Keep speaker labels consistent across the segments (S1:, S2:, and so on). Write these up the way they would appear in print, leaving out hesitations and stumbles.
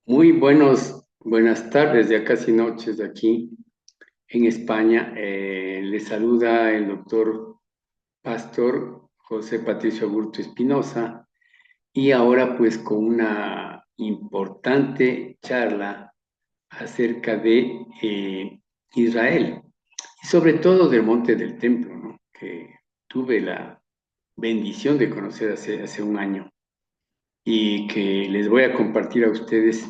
S1: Muy buenas tardes, ya casi noches aquí en España. Les saluda el doctor Pastor José Patricio Aburto Espinosa y ahora pues con una importante charla acerca de Israel y sobre todo del Monte del Templo, ¿no? Que tuve la bendición de conocer hace un año y que les voy a compartir a ustedes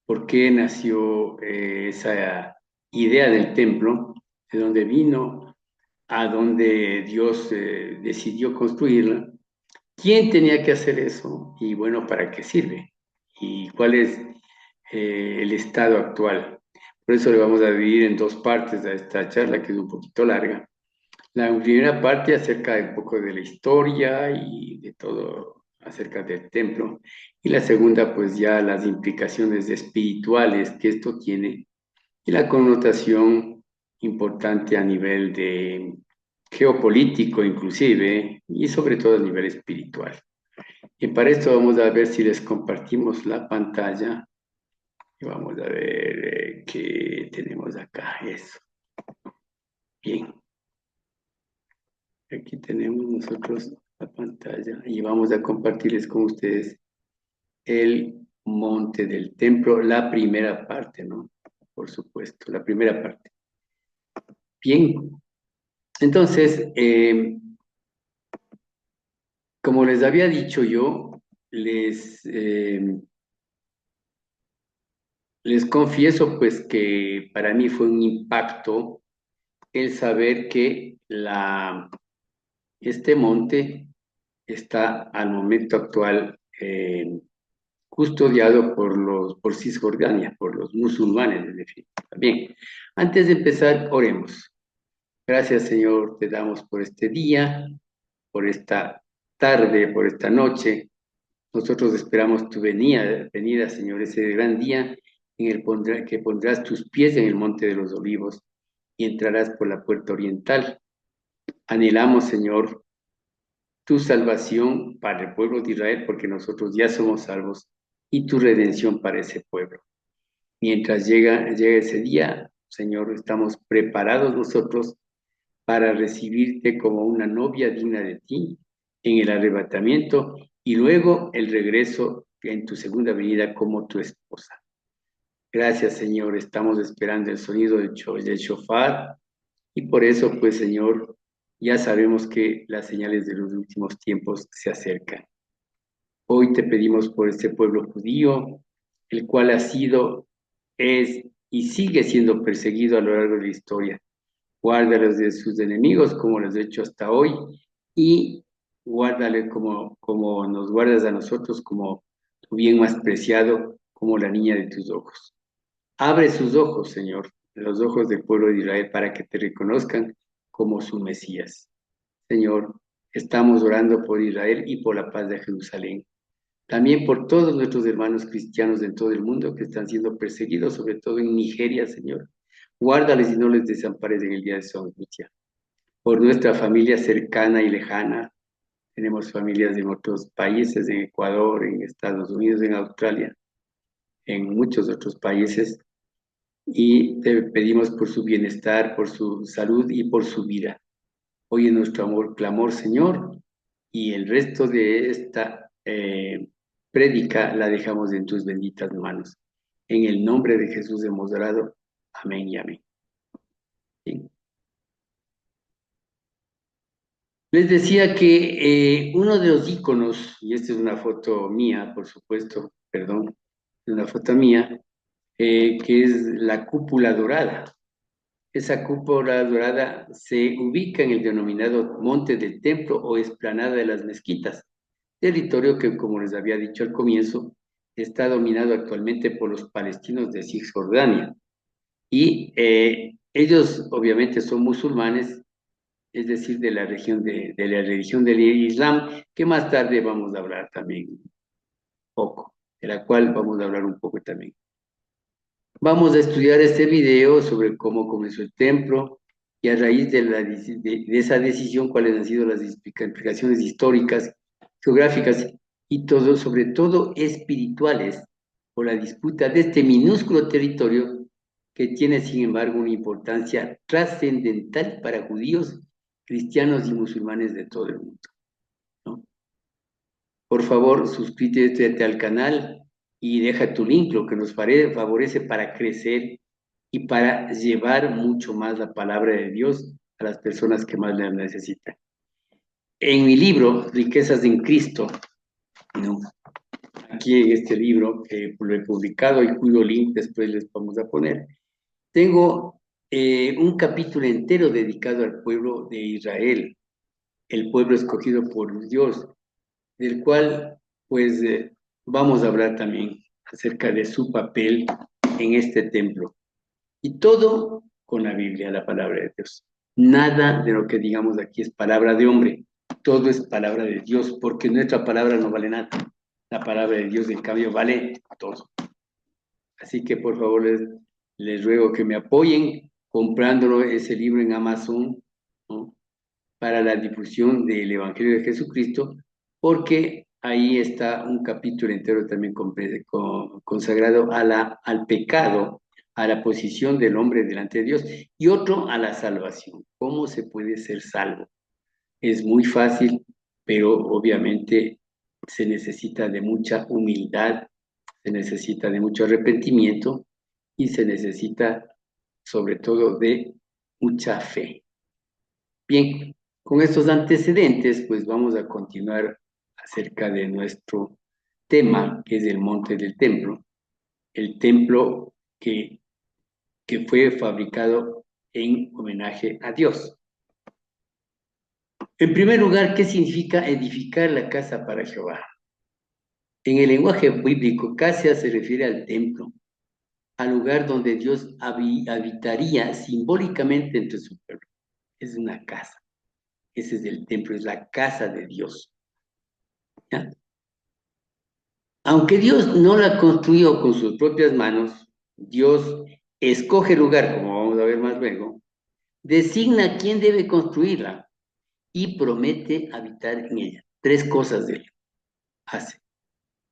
S1: por qué nació esa idea del templo, de dónde vino, a dónde Dios decidió construirla, quién tenía que hacer eso y bueno, para qué sirve y cuál es el estado actual. Por eso le vamos a dividir en dos partes a esta charla, que es un poquito larga. La primera parte acerca de un poco de la historia y de todo acerca del templo. Y la segunda, pues ya las implicaciones espirituales que esto tiene y la connotación importante a nivel de geopolítico inclusive y sobre todo a nivel espiritual. Y para esto vamos a ver si les compartimos la pantalla y vamos a ver qué tenemos acá. Eso. Bien. Aquí tenemos nosotros la pantalla y vamos a compartirles con ustedes el monte del templo, la primera parte, ¿no? Por supuesto, la primera parte. Bien, entonces, como les había dicho yo, les confieso pues que para mí fue un impacto el saber que este monte está al momento actual custodiado por Cisjordania, por los musulmanes, en definitiva. Bien, antes de empezar, oremos. Gracias, Señor, te damos por este día, por esta tarde, por esta noche. Nosotros esperamos tu venida, Señor, ese gran día en que pondrás tus pies en el monte de los olivos y entrarás por la puerta oriental. Anhelamos, Señor, tu salvación para el pueblo de Israel, porque nosotros ya somos salvos, y tu redención para ese pueblo. Mientras llega ese día, Señor, estamos preparados nosotros para recibirte como una novia digna de ti en el arrebatamiento y luego el regreso en tu segunda venida como tu esposa. Gracias, Señor, estamos esperando el sonido del shofar y por eso, pues, Señor, ya sabemos que las señales de los últimos tiempos se acercan. Hoy te pedimos por este pueblo judío, el cual ha sido, es y sigue siendo perseguido a lo largo de la historia. Guárdalos de sus enemigos como los he hecho hasta hoy y guárdale como nos guardas a nosotros, como tu bien más preciado, como la niña de tus ojos. Abre sus ojos, Señor, los ojos del pueblo de Israel para que te reconozcan como su Mesías. Señor, estamos orando por Israel y por la paz de Jerusalén. También por todos nuestros hermanos cristianos en todo el mundo que están siendo perseguidos, sobre todo en Nigeria, Señor. Guárdales y no les desampares en el día de su angustia. Por nuestra familia cercana y lejana, tenemos familias en otros países, en Ecuador, en Estados Unidos, en Australia, en muchos otros países, y te pedimos por su bienestar, por su salud y por su vida. Oye nuestro amor, clamor, Señor, y el resto de esta prédica la dejamos en tus benditas manos. En el nombre de Jesús hemos orado. Amén y amén. Bien. Les decía que uno de los íconos, y esta es una foto mía, por supuesto, perdón, es una foto mía, que es la cúpula dorada. Esa cúpula dorada se ubica en el denominado Monte del Templo o Explanada de las Mezquitas, territorio que, como les había dicho al comienzo, está dominado actualmente por los palestinos de Cisjordania. Y ellos obviamente son musulmanes, es decir, de la religión del Islam, que más tarde vamos a hablar también un poco, de la cual vamos a hablar un poco también. Vamos a estudiar este video sobre cómo comenzó el templo y a raíz de esa decisión, cuáles han sido las implicaciones históricas, geográficas y todo, sobre todo espirituales o la disputa de este minúsculo territorio que tiene, sin embargo, una importancia trascendental para judíos, cristianos y musulmanes de todo el mundo, ¿no? Por favor, suscríbete al canal y deja tu link, lo que nos favorece para crecer y para llevar mucho más la palabra de Dios a las personas que más la necesitan. En mi libro, Riquezas en Cristo, ¿no? Aquí en este libro que lo he publicado y cuyo link después les vamos a poner, tengo un capítulo entero dedicado al pueblo de Israel, el pueblo escogido por Dios, del cual pues vamos a hablar también acerca de su papel en este templo. Y todo con la Biblia, la palabra de Dios. Nada de lo que digamos aquí es palabra de hombre, todo es palabra de Dios, porque nuestra palabra no vale nada. La palabra de Dios, en cambio, vale todo. Así que por favor les ruego que me apoyen comprándolo ese libro en Amazon, ¿no? Para la difusión del Evangelio de Jesucristo, porque ahí está un capítulo entero también consagrado al pecado, a la posición del hombre delante de Dios, y otro a la salvación. ¿Cómo se puede ser salvo? Es muy fácil, pero obviamente se necesita de mucha humildad, se necesita de mucho arrepentimiento y se necesita sobre todo de mucha fe. Bien, con estos antecedentes, pues vamos a continuar acerca de nuestro tema, que es el monte del templo, el templo que fue fabricado en homenaje a Dios. En primer lugar, ¿qué significa edificar la casa para Jehová? En el lenguaje bíblico, casa se refiere al templo, al lugar donde Dios habitaría simbólicamente entre su pueblo. Es una casa. Ese es el templo, es la casa de Dios, ¿ya? Aunque Dios no la construyó con sus propias manos, Dios escoge el lugar, como vamos a ver más luego, designa quién debe construirla y promete habitar en ella. Tres cosas de él hace: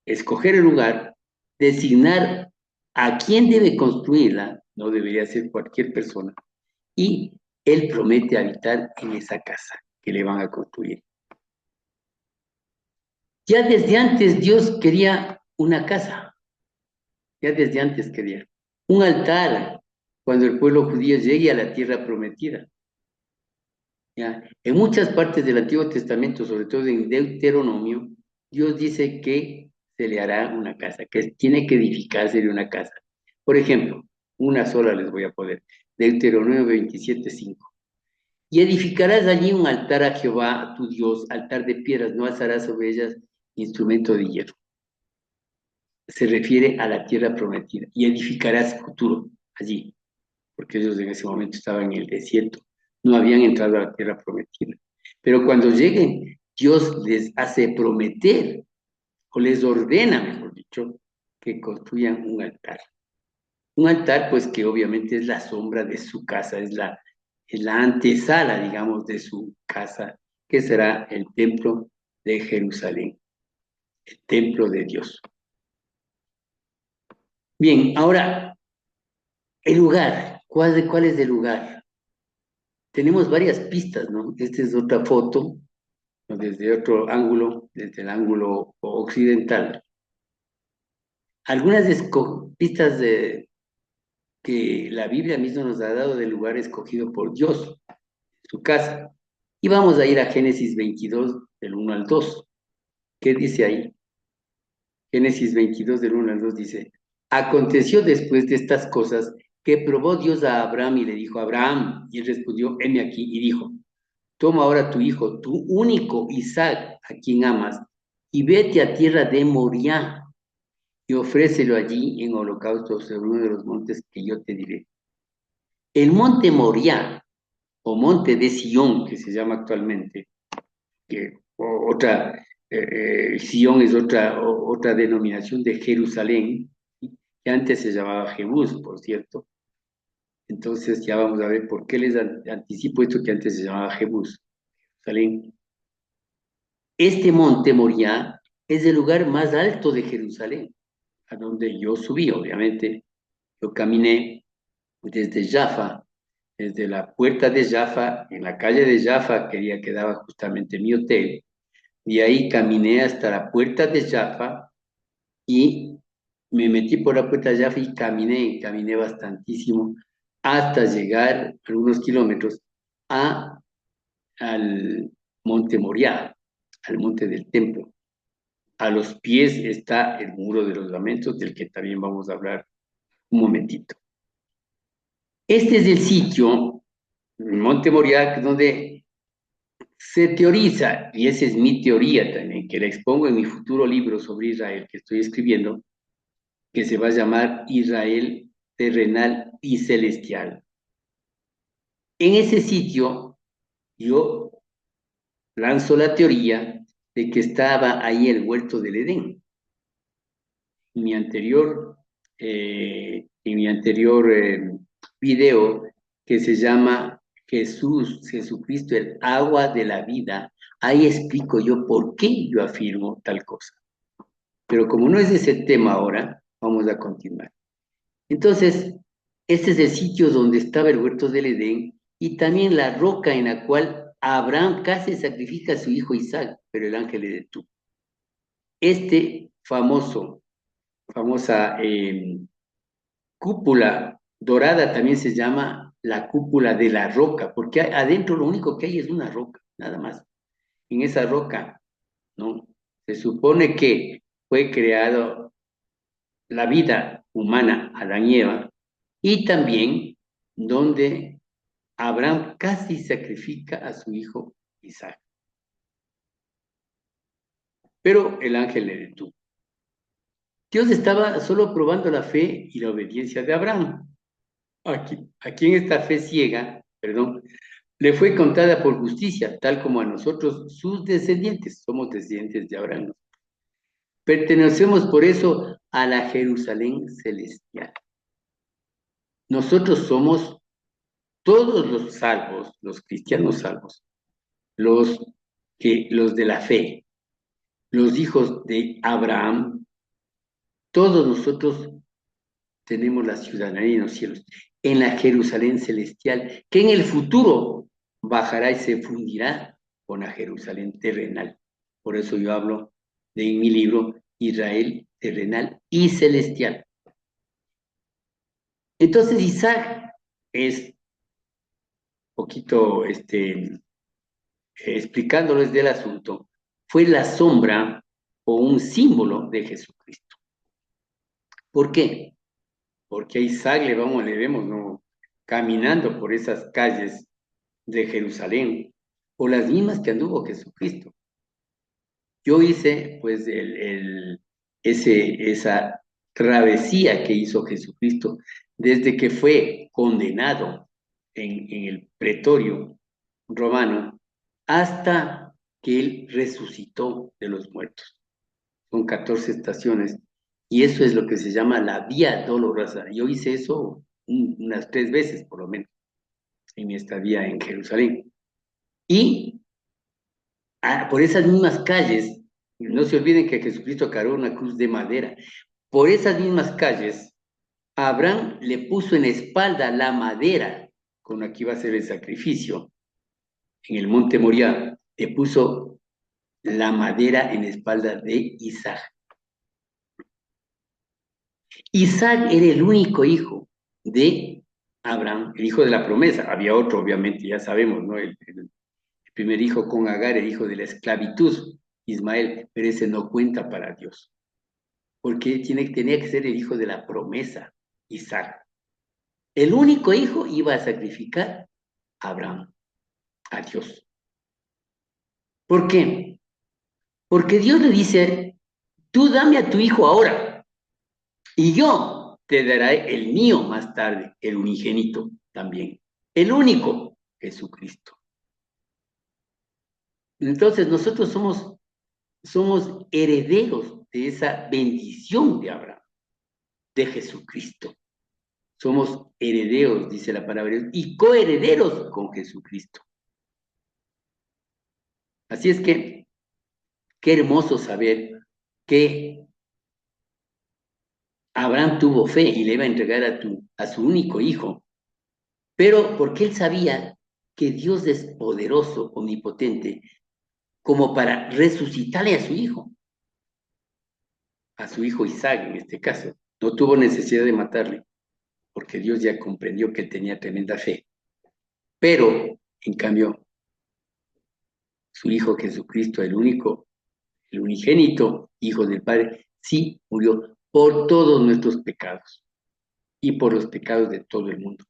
S1: escoger el lugar, designar a quién debe construirla, no debería ser cualquier persona, y él promete habitar en esa casa que le van a construir. Ya desde antes Dios quería una casa, ya desde antes quería un altar cuando el pueblo judío llegue a la tierra prometida. ¿Ya? En muchas partes del Antiguo Testamento, sobre todo en Deuteronomio, Dios dice que se le hará una casa, que tiene que edificarse de una casa. Por ejemplo, una sola les voy a poner, Deuteronomio 27:5. Y edificarás allí un altar a Jehová, tu Dios, altar de piedras, no alzarás sobre ellas instrumento de hierro. Se refiere a la tierra prometida. Y edificarás futuro allí, porque ellos en ese momento estaban en el desierto, no habían entrado a la tierra prometida. Pero cuando lleguen, Dios les hace prometer, o les ordena, mejor dicho, que construyan un altar. Un altar, pues que obviamente es la sombra de su casa, es la antesala, digamos, de su casa, que será el templo de Jerusalén, el templo de Dios. Bien, ahora, el lugar. ¿Cuál es el lugar? Tenemos varias pistas, ¿no? Esta es otra foto, ¿no? Desde otro ángulo, desde el ángulo occidental. Algunas pistas que la Biblia misma nos ha dado del lugar escogido por Dios, su casa. Y vamos a ir a Génesis 22, del 1 al 2. ¿Qué dice ahí? Génesis 22, del 1 al 2 dice: aconteció después de estas cosas que probó Dios a Abraham y le dijo: Abraham, y él respondió: heme aquí, y dijo: toma ahora tu hijo, tu único Isaac, a quien amas, y vete a tierra de Moriah, y ofrécelo allí en holocausto sobre uno de los montes que yo te diré. El monte Moriah, o monte de Sión, que se llama actualmente, que Sión es otra denominación de Jerusalén, que antes se llamaba Jebús, por cierto. Entonces ya vamos a ver por qué les anticipo esto que antes se llamaba Jebús, Jerusalén. Este monte Moriah es el lugar más alto de Jerusalén. a donde yo subí, obviamente. Yo caminé desde Jaffa, desde la puerta de Jaffa, en la calle de Jaffa, que quedaba justamente mi hotel, y ahí caminé hasta la puerta de Jaffa y me metí por la puerta de Jaffa y caminé bastantísimo hasta llegar algunos kilómetros a, al Monte Moriah, al Monte del Templo. A los pies está el Muro de los Lamentos, del que también vamos a hablar un momentito. Este es el sitio, Monte Moriah, donde se teoriza, y esa es mi teoría también, que la expongo en mi futuro libro sobre Israel que estoy escribiendo, que se va a llamar Israel terrenal y celestial. En ese sitio yo lanzo la teoría de que estaba ahí el huerto del Edén. En mi anterior video, que se llama Jesucristo, el agua de la vida, ahí explico yo por qué yo afirmo tal cosa. Pero como no es ese tema ahora, vamos a continuar. Entonces, este es el sitio donde estaba el huerto del Edén y también la roca en la cual Abraham casi sacrifica a su hijo Isaac, pero el ángel le detuvo. Este famosa cúpula dorada también se llama la cúpula de la roca, porque adentro lo único que hay es una roca, nada más. En esa roca, ¿no? Se supone que fue creado la vida humana, Adán y Eva, y también donde Abraham casi sacrifica a su hijo Isaac. Pero el ángel le detuvo. Dios estaba solo probando la fe y la obediencia de Abraham. Aquí en esta fe ciega, perdón, le fue contada por justicia, tal como a nosotros, sus descendientes. Somos descendientes de Abraham. Pertenecemos por eso a la Jerusalén celestial. Nosotros somos todos los salvos, los cristianos salvos, los los de la fe, los hijos de Abraham, todos nosotros tenemos la ciudadanía en los cielos, en la Jerusalén celestial, que en el futuro bajará y se fundirá con la Jerusalén terrenal. Por eso yo hablo en mi libro Israel terrenal y celestial. Entonces Isaac es poquito explicándoles del asunto, fue la sombra o un símbolo de Jesucristo. ¿Por qué? Porque a Isaac le vemos, ¿no? Caminando por esas calles de Jerusalén, o las mismas que anduvo Jesucristo. Yo hice, pues, esa travesía que hizo Jesucristo desde que fue condenado en el pretorio romano hasta que él resucitó de los muertos. Son 14 estaciones y eso es lo que se llama la Vía Dolorosa. Yo hice eso unas 3 veces por lo menos en mi estadía en Jerusalén. Y por esas mismas calles, no se olviden que Jesucristo cargó una cruz de madera, por esas mismas calles, Abraham le puso en la espalda la madera con la que iba a hacer el sacrificio en el monte Moriah, le puso la madera en la espalda de Isaac. Isaac era el único hijo de Abraham, el hijo de la promesa. Había otro, obviamente, ya sabemos, ¿no? El primer hijo con Agar, el hijo de la esclavitud, Ismael, pero ese no cuenta para Dios, porque tenía que ser el hijo de la promesa, Isaac. El único hijo iba a sacrificar a Abraham, a Dios. ¿Por qué? Porque Dios le dice, tú dame a tu hijo ahora, y yo te daré el mío más tarde, el unigénito también, el único, Jesucristo. Entonces nosotros somos herederos de esa bendición de Abraham, de Jesucristo. Somos herederos, dice la palabra, y coherederos con Jesucristo. Así es que, qué hermoso saber que Abraham tuvo fe y le iba a entregar a su único hijo, pero porque él sabía que Dios es poderoso, omnipotente, como para resucitarle a su hijo Isaac en este caso. No tuvo necesidad de matarle, porque Dios ya comprendió que tenía tremenda fe. Pero, en cambio, su hijo Jesucristo, el unigénito hijo del Padre, sí murió por todos nuestros pecados y por los pecados de todo el mundo.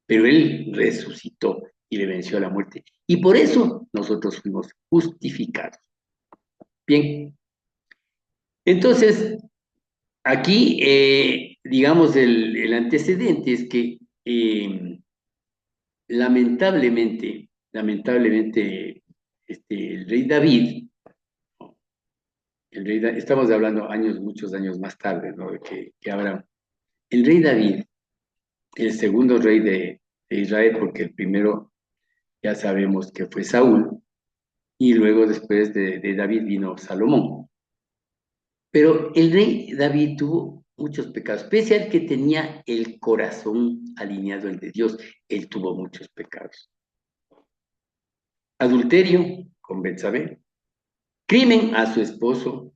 S1: Pero él resucitó y le venció a la muerte. Y por eso nosotros fuimos justificados. Bien, entonces, aquí, digamos, el antecedente es que lamentablemente, el rey David, estamos hablando muchos años más tarde, ¿no? Que Abraham. El rey David, el segundo rey de Israel, porque el primero ya sabemos que fue Saúl, y luego después de David vino Salomón. Pero el rey David tuvo muchos pecados, pese al que tenía el corazón alineado al de Dios, él tuvo muchos pecados. Adulterio con Betsabé, crimen a su esposo,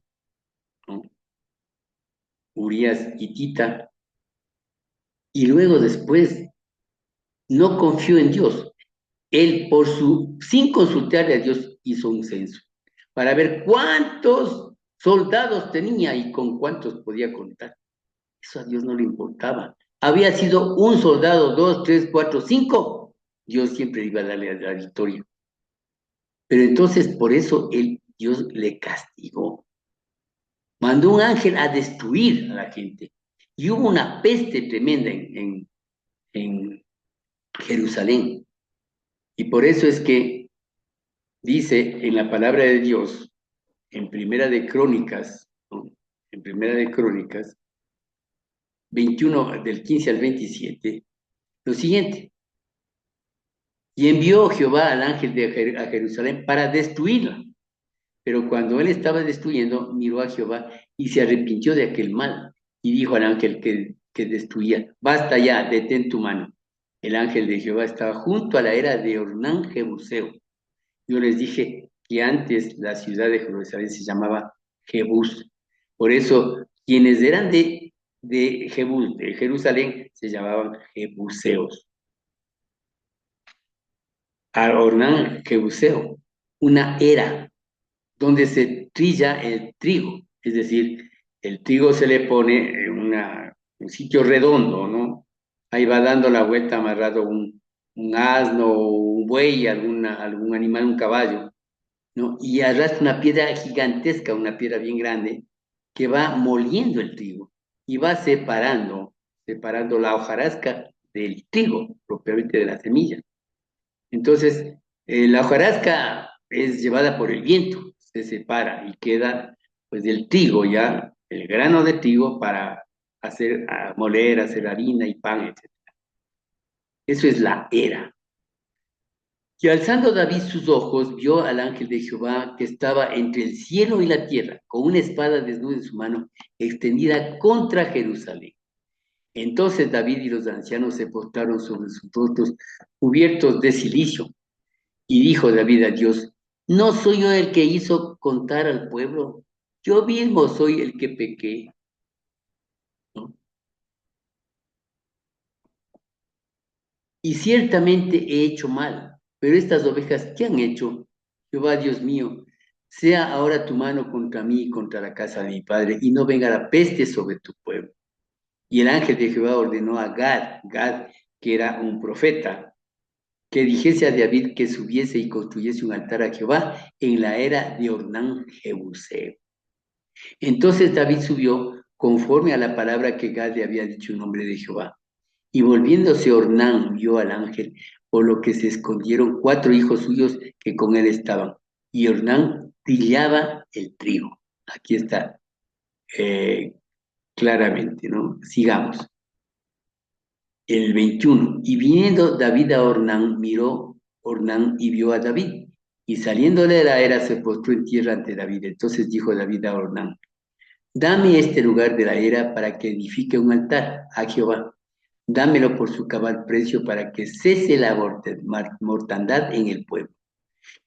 S1: ¿no? Urías hitita, y luego después no confió en Dios. Él, sin consultarle a Dios, hizo un censo para ver cuántos soldados tenía y con cuántos podía contar. Eso a Dios no le importaba. Había sido un soldado, dos, tres, cuatro, cinco. Dios siempre iba a darle la victoria. Pero entonces, por eso Dios le castigó. Mandó un ángel a destruir a la gente. Y hubo una peste tremenda en Jerusalén. Y por eso es que dice en la palabra de Dios, en Primera de Crónicas, ¿no? En Primera de Crónicas, 21, del 15 al 27, lo siguiente. Y envió Jehová al ángel a Jerusalén para destruirla. Pero cuando él estaba destruyendo, miró a Jehová y se arrepintió de aquel mal. Y dijo al ángel que destruía, basta ya, detén tu mano. El ángel de Jehová estaba junto a la era de Ornán Jebuseo. Yo les dije que antes la ciudad de Jerusalén se llamaba Jebús. Por eso, quienes eran de Jebús, de Jerusalén, se llamaban Jebuseos. A Ornán Jebuseo, una era donde se trilla el trigo, es decir, el trigo se le pone en un sitio redondo, ¿no? Ahí va dando la vuelta amarrado un asno, un buey, algún animal, un caballo, ¿no? Y arrastra una piedra gigantesca, una piedra bien grande, que va moliendo el trigo y va separando la hojarasca del trigo, propiamente de la semilla. Entonces, la hojarasca es llevada por el viento, se separa y queda pues del trigo ya, el grano de trigo para moler, hacer harina y pan, etc. Eso es la era. Y alzando David sus ojos, vio al ángel de Jehová que estaba entre el cielo y la tierra, con una espada desnuda en su mano, extendida contra Jerusalén. Entonces David y los ancianos se postraron sobre sus rostros cubiertos de cilicio. Y dijo David a Dios, ¿no soy yo el que hizo contar al pueblo? Yo mismo soy el que pequé, ¿no? Y ciertamente he hecho mal, pero estas ovejas, ¿qué han hecho? Jehová Dios mío, sea ahora tu mano contra mí y contra la casa de mi padre, y no venga la peste sobre tu pueblo. Y el ángel de Jehová ordenó a Gad, que era un profeta, que dijese a David que subiese y construyese un altar a Jehová en la era de Ornán Jebuseo. Entonces David subió conforme a la palabra que Gad le había dicho en nombre de Jehová. Y volviéndose Ornán vio al ángel, por lo que se escondieron 4 hijos suyos que con él estaban. Y Ornán trillaba el trigo. Aquí está claramente, ¿no? Sigamos. El 21. Y viniendo David a Ornán, miró Ornán y vio a David. Y saliéndole de la era se postró en tierra ante David. Entonces dijo David a Ornán, Dame este lugar de la era para que edifique un altar a Jehová. Dámelo por su cabal precio para que cese la mortandad en el pueblo.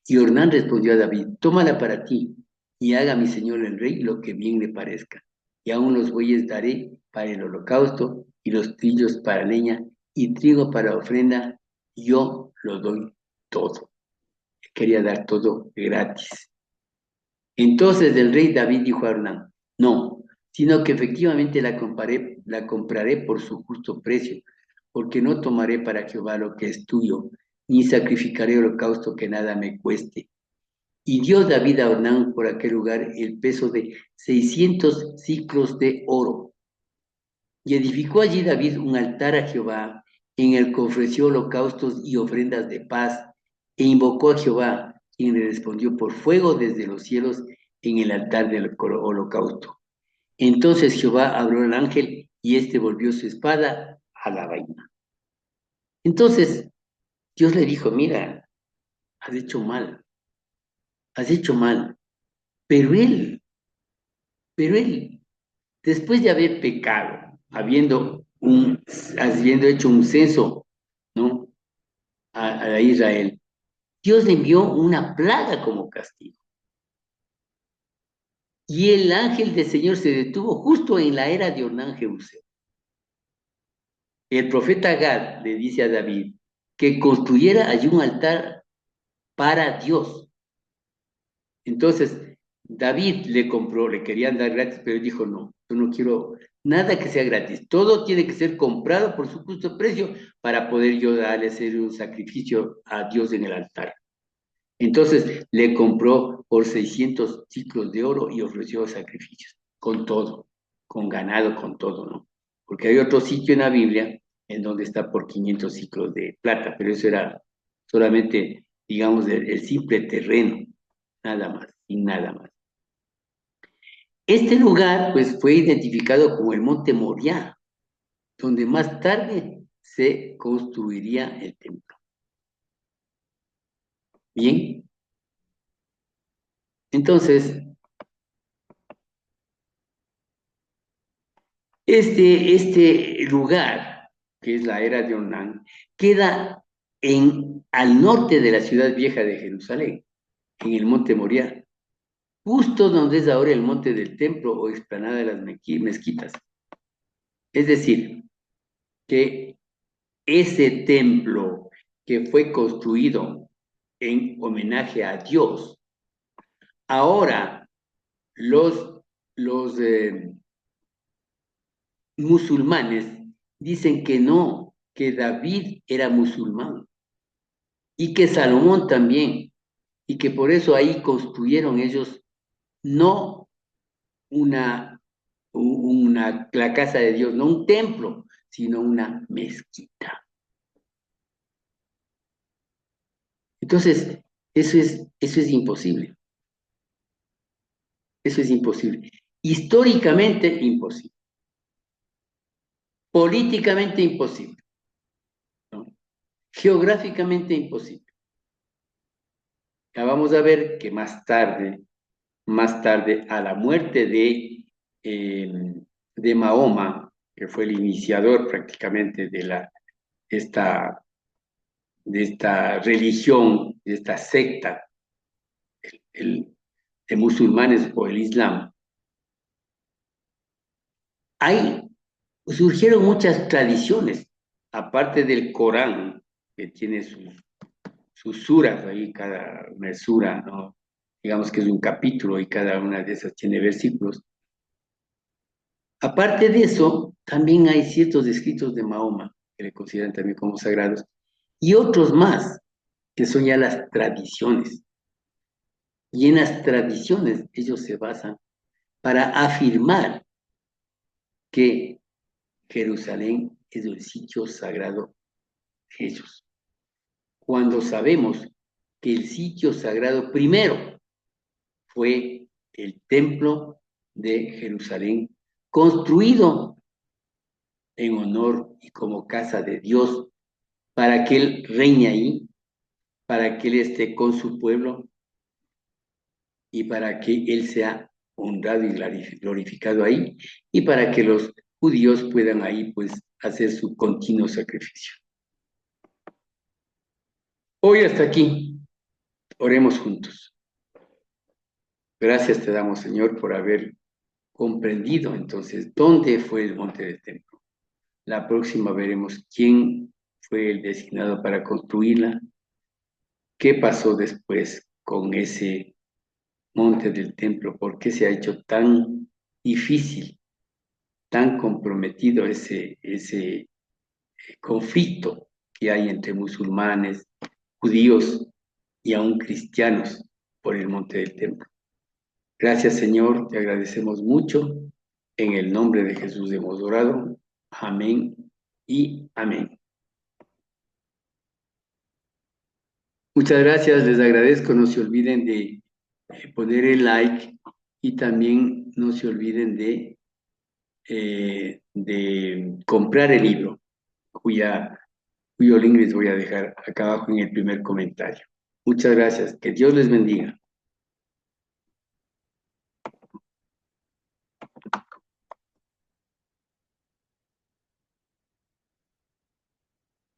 S1: Y Ornán respondió a David, tómala para ti, y haga mi señor el rey lo que bien le parezca. Y aún los bueyes daré para el holocausto, y los trillos para leña, y trigo para ofrenda, yo lo doy todo. Quería dar todo gratis. Entonces el rey David dijo a Ornán, no, sino que efectivamente la compraré por su justo precio, porque no tomaré para Jehová lo que es tuyo, ni sacrificaré holocausto que nada me cueste. Y dio David a Ornán por aquel lugar el peso de 600 ciclos de oro. Y edificó allí David un altar a Jehová, en el que ofreció holocaustos y ofrendas de paz, e invocó a Jehová, quien le respondió por fuego desde los cielos en el altar del holocausto. Entonces Jehová abrió al ángel, y éste volvió su espada a la vaina. Entonces Dios le dijo, mira, has hecho mal, pero él, después de haber pecado, habiendo hecho un censo, ¿no? A Israel, Dios le envió una plaga como castigo. Y el ángel del Señor se detuvo justo en la era de Ornán Jebuseo. El profeta Gad le dice a David que construyera allí un altar para Dios. Entonces, David le compró, le querían dar gratis, pero él dijo, no, yo no quiero nada que sea gratis, todo tiene que ser comprado por su justo precio para poder yo darle hacer un sacrificio a Dios en el altar. Entonces le compró por 600 ciclos de oro y ofreció sacrificios, con todo, con ganado, con todo, ¿no? Porque hay otro sitio en la Biblia en donde está por 500 ciclos de plata, pero eso era solamente, digamos, el simple terreno, nada más, y nada más. Este lugar, pues, fue identificado como el Monte Moriah, donde más tarde se construiría el templo. Bien, entonces, este lugar, que es la era de Onán, queda al norte de la ciudad vieja de Jerusalén, en el Monte Moriah, justo donde es ahora el Monte del Templo o explanada de las mezquitas. Es decir, que ese templo que fue construido en homenaje a Dios, ahora los musulmanes dicen que no, que David era musulmán y que Salomón también, y que por eso ahí construyeron ellos no una, la casa de Dios, no un templo, sino una mezquita. Entonces, eso es imposible. Eso es imposible. Históricamente imposible. Políticamente imposible. ¿No? Geográficamente imposible. Ya vamos a ver que más tarde, a la muerte de Mahoma, que fue el iniciador prácticamente esta, de esta religión, de esta secta el, de musulmanes o el Islam, hay, surgieron muchas tradiciones, aparte del Corán, que tiene sus suras ahí, cada una sura, ¿no? Digamos que es un capítulo y cada una de esas tiene versículos. Aparte de eso, también hay ciertos escritos de Mahoma, que le consideran también como sagrados, y otros más, que son ya las tradiciones. Y en las tradiciones ellos se basan para afirmar que Jerusalén es el sitio sagrado de ellos. Cuando sabemos que el sitio sagrado primero fue el templo de Jerusalén, construido en honor y como casa de Dios, para que Él reine ahí, para que Él esté con su pueblo y para que Él sea honrado y glorificado ahí, y para que los judíos puedan ahí pues hacer su continuo sacrificio. Hoy hasta aquí, oremos juntos. Gracias te damos, Señor, por haber comprendido entonces dónde fue el monte del templo. La próxima veremos quién fue el designado para construirla, qué pasó después con ese monte del templo, por qué se ha hecho tan difícil, tan comprometido ese conflicto que hay entre musulmanes, judíos y aún cristianos por el monte del templo. Gracias, Señor, te agradecemos mucho. En el nombre de Jesús hemos orado. Amén y amén. Muchas gracias, les agradezco. No se olviden de poner el like y también no se olviden de comprar el libro, cuyo link les voy a dejar acá abajo en el primer comentario. Muchas gracias. Que Dios les bendiga.